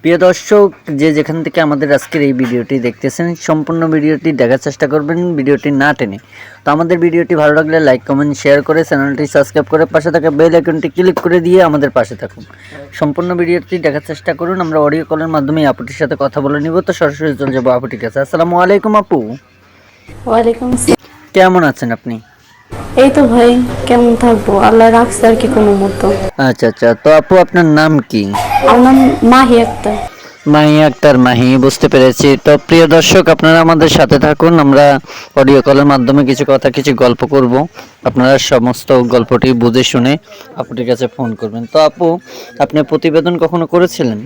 প্রিয় দর্শক, যে যেখান থেকে আমাদের আজকের এই ভিডিওটি দেখতেছেন, সম্পূর্ণ ভিডিওটি দেখার চেষ্টা করবেন, ভিডিওটি না টেনে। তো আমাদের ভিডিওটি ভালো লাগলে লাইক কমেন্ট শেয়ার করে চ্যানেলটি সাবস্ক্রাইব করে পাশে থাকা বেল আইকনটি ক্লিক করে দিয়ে আমাদের পাশে থাকুন। সম্পূর্ণ ভিডিওটি দেখার চেষ্টা করুন। আমরা অডিও কলের মাধ্যমে আপুটির সাথে কথা বলে নিব। তো সরাসরি চলে যাবো আপুটির কাছে। আসসালামু আলাইকুম আপু। ওয়ালাইকুম আসসালাম। কেমন আছেন আপনি? এই তো ভাই, কেমন থাকবো, আল্লাহ রাখছে আর কি কোনো মতো। আচ্ছা, তো আপু আপনার নাম কি? আমার নাম মাহি আক্তার। মাহি আক্তার। মাহি, বুঝতে পেরেছি। তো প্রিয় দর্শক, আপনারা আমাদের সাথে থাকুন। আমরা অডিও কলের মাধ্যমে কিছু কথা কিছু গল্প করব। আপনারা সমস্ত গল্পটি বুঝে শুনে আপুটির কাছে ফোন করবেন। তো আপু, আপনি প্রতিবেদন কখনো করেছিলেন?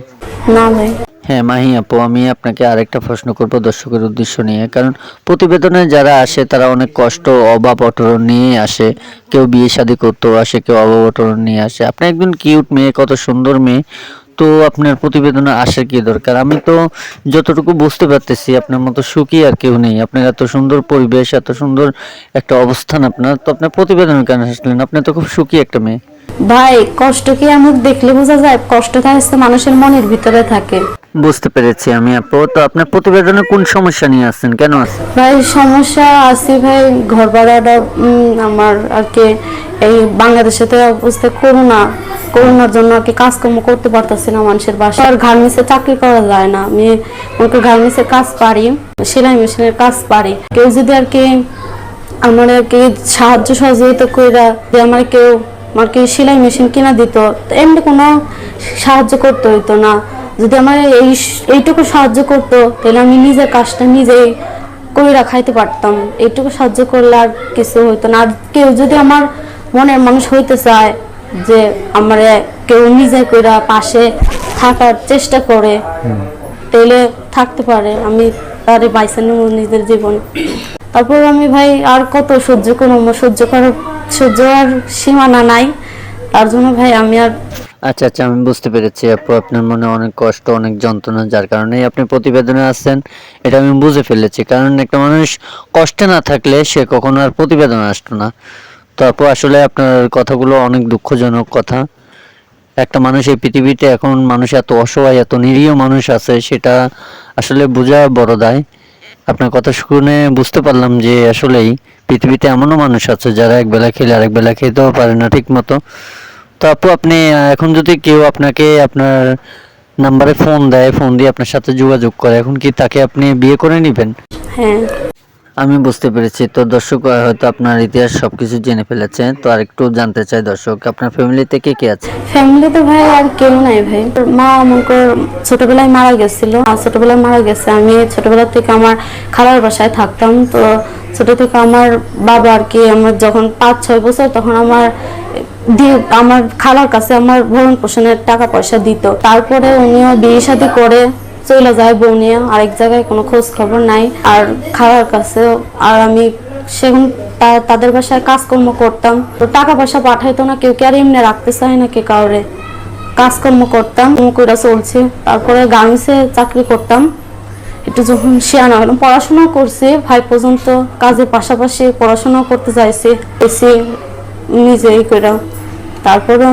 না ভাই। হ্যাঁ মাহি আপু, আমি আপনাকে আরেকটা প্রশ্ন করব দর্শকের উদ্দেশ্য নিয়ে। কারণ প্রতিবেদনে যারা আসে তারা অনেক কষ্ট অভাব অটরণ নিয়ে আসে। কেউ বিয়ে শাদী করতেও আসে, কেউ অভাব অটরণ নিয়ে আসে। আপনি একজন কিউট মেয়ে, কত সুন্দর মেয়ে, তো আপনার প্রতিবেদনে আসার কি দরকার? আমি তো যতটুকু বুঝতে পারতেছি আপনার মতো সুখী আর কেউ নেই। আপনার এত সুন্দর পরিবেশ, এত সুন্দর একটা অবস্থান আপনার, তো আপনার প্রতিবেদনে কেন আসলেন? আপনি তো খুব সুখী একটা মেয়ে। ভাই, কষ্ট কি এমন দেখলে বোঝা যায়? কষ্টটা হচ্ছে মানুষের মনের ভিতরে থাকে। বুঝতে পেরেছি আমি আপু। তো আপনার প্রতিবেদনে কোন সমস্যা নিয়ে আসছেন, কেন আসছেন? ভাই সমস্যা আছে ভাই, ঘর ভাড়াটা আমার আর কি এই বাংলাদেশে তো অবস্থা করোনার জন্য আর কি কাজকর্ম করতে পারতেছি না মানুষের বাসায়। আর গার্মেন্টসে চাকরি করা যায় না। আমি গার্মেন্টসের কাজ পারি, সেলাই মেশিনের কাজ পারি। কেউ যদি আর কি আমার আর কি সাহায্য সহযোগিতা কইরা যে আমার কেউ আমার কি সেলাই মেশিন কিনা দিত, এমনি কোনো সাহায্য করতে হইতো না। যদি আমার এইটুকু সাহায্য করতো তাহলে আমি নিজের কাজটা নিজেই কইরা খাইতে পারতাম। এইটুকু সাহায্য করলে আর কিছু হইতো না। আর কেউ যদি আমার মনের মানুষ হইতে চায় যে আমার কেউ নিজে কইরা পাশে থাকার চেষ্টা করে, তাহলে থাকতে পারে। আমি তারে বাইসা নেব নিজের জীবন। তারপর আমি ভাই আর কত সহ্য করবো? সহ্য আর সীমানা নাই। তার জন্য ভাই আমি আর আচ্ছা, আমি বুঝতে পেরেছি আপু। আপনার মনে অনেক কষ্ট, অনেক যন্ত্রণা, যার কারণে আপনি প্রতিবেদনে আসছেন, এটা আমি বুঝে ফেলেছি। কারণ একটা মানুষ কষ্টে না থাকলে সে কখনো আর প্রতিবেদনে আসতো না। তো আপু, আসলে আপনার কথাগুলো অনেক দুঃখজনক কথা। একটা মানুষ এই পৃথিবীতে, এখন মানুষ এত অসহায়, এত নিরীহ মানুষ আছে, সেটা আসলে বোঝা বড় দায়। আপনার কথা শুনে বুঝতে পারলাম যে আসলেই পৃথিবীতে এমনও মানুষ আছে যারা একবেলা খেলে আরেক বেলা খেতেও পারে না ঠিক মতো। তো আপু, আপনি এখন যদি কেউ আপনাকে আপনার নাম্বারে ফোন দেয়, ফোন দিয়ে আপনার সাথে যোগাযোগ করে, এখন কি তাকে আপনি বিয়ে করে নেবেন? হ্যাঁ। আমি বুঝতে পেরেছি। তো দর্শক হয়তো আপনার ইতিহাস সবকিছু জেনে ফেলেছে। তো আরেকটু জানতে চাই দর্শক, আপনার ফ্যামিলিতে কে কে আছে? ফ্যামিলিতে ভাই আর কেউ নাই ভাই। মা আমাকে ছোটবেলায় মারা গেছিল। ছোটবেলায় মারা গেছে। আমি ছোটবেলা থেকে আমার খালার বাসায় থাকতাম। তো ছোট থেকে আমার বাবা আর কি আমার যখন 5-6 বছর, তখন আমার খালার কাছে আমার ভরণ পোষণের টাকা পয়সা দিত। তারপরে উনিও বিয়ে শাদী করে চলে যায় বউ নিয়ে আরেক জায়গায়, কোনো খোঁজ খবর নাই আর খালার কাছে। আর আমি সেখানে তাদের বাসায় কাজকর্ম করতাম। তো টাকা পয়সা পাঠাইতো না কেউ, আর এমনি রাখতে চায় না কে কাউরে। কাজকর্ম করতাম, কইরা চলছে। তারপরে গার্মেন্টসে চাকরি করতাম। একটু যখন শিয়ানা হলাম, পড়াশোনা করছি 5 পর্যন্ত, কাজের পাশাপাশি পড়াশোনা করতে চাইছি এসে নিজেই করে। তারপরে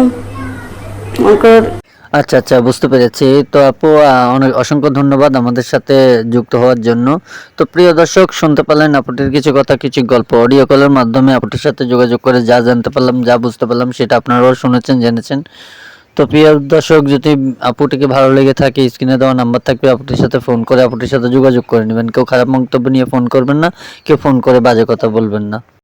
আচ্ছা, বুঝতে পেরেছি। তো আপু, অনেক অসংখ্য ধন্যবাদ আমাদের সাথে যুক্ত হওয়ার জন্য। তো প্রিয় দর্শক, শুনতে পারলেন আপুটির কিছু কথা কিছু গল্প। অডিও কলের মাধ্যমে আপুটির সাথে যোগাযোগ করে যা জানতে পারলাম, যা বুঝতে পারলাম, সেটা আপনারাও শুনেছেন, জেনেছেন। তো প্রিয় দর্শক, যদি আপুটিকে ভালো লেগে থাকে, স্ক্রিনে দেওয়া নাম্বার থাকবে, আপুটির সাথে ফোন করে আপুটির সাথে যোগাযোগ করে নেবেন। কেউ খারাপ মন্তব্য নিয়ে ফোন করবেন না, কেউ ফোন করে বাজে কথা বলবেন না।